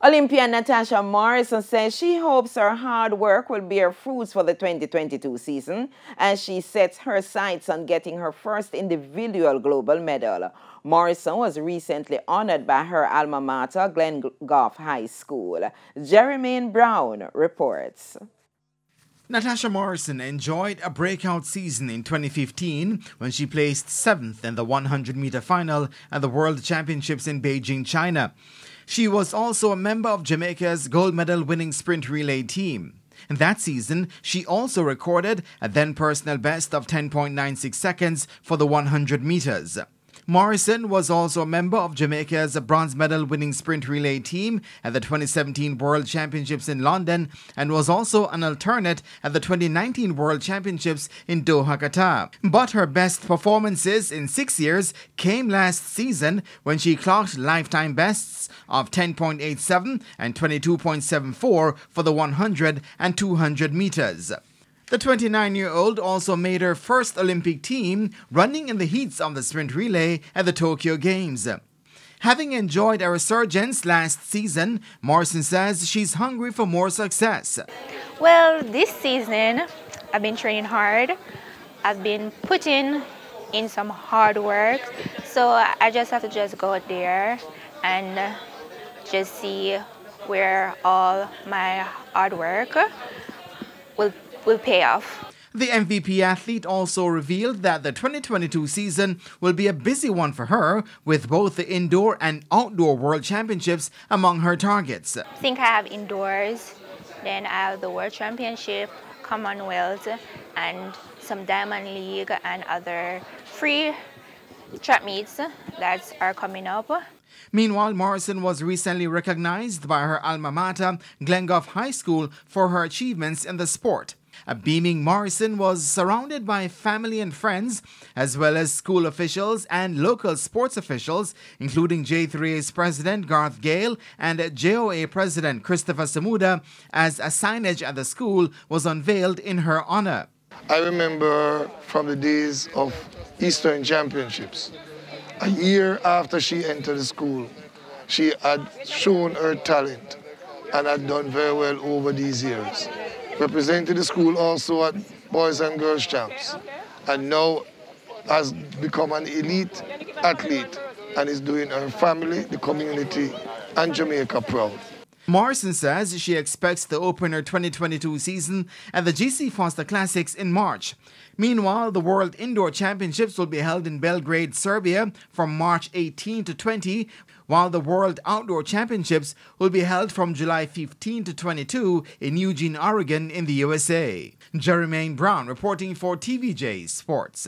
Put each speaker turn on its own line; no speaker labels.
Olympian Natasha Morrison says she hopes her hard work will bear fruits for the 2022 season as she sets her sights on getting her first individual global medal. Morrison was recently honored by her alma mater, Glengoff High School. Jermaine Brown reports.
Natasha Morrison enjoyed a breakout season in 2015 when she placed 7th in the 100-meter final at the World Championships in Beijing, China. She was also a member of Jamaica's gold medal winning sprint relay team. In that season, she also recorded a then personal best of 10.96 seconds for the 100 meters. Morrison was also a member of Jamaica's bronze medal winning sprint relay team at the 2017 World Championships in London and was also an alternate at the 2019 World Championships in Doha, Qatar. But her best performances in 6 years came last season when she clocked lifetime bests of 10.87 and 22.74 for the 100 and 200 meters. The 29-year-old also made her first Olympic team, running in the heats of the sprint relay at the Tokyo Games. Having enjoyed a resurgence last season, Morrison says she's hungry for more success.
Well, this season, I've been training hard. I've been putting in some hard work. So I just have to just go out there and just see where all my hard work will pay off.
The MVP athlete also revealed that the 2022 season will be a busy one for her, with both the indoor and outdoor World Championships among her targets.
I think I have indoors, then I have the World Championship, Commonwealth, and some Diamond League and other free track meets that are coming up.
Meanwhile, Morrison was recently recognized by her alma mater, Glengoff High School, for her achievements in the sport. A beaming Morrison was surrounded by family and friends, as well as school officials and local sports officials, including J3A's president Garth Gale and JOA president Christopher Samuda, as a signage at the school was unveiled in her honor.
I remember from the days of Eastern Championships. A year after she entered the school, she had shown her talent and had done very well over these years. Represented the school also at Boys and Girls Champs, and now has become an elite athlete and is doing her family, the community, and Jamaica proud.
Morrison says she expects to open her 2022 season at the GC Foster Classics in March. Meanwhile, the World Indoor Championships will be held in Belgrade, Serbia from March 18 to 20, while the World Outdoor Championships will be held from July 15 to 22 in Eugene, Oregon in the USA. Jermaine Brown reporting for TVJ Sports.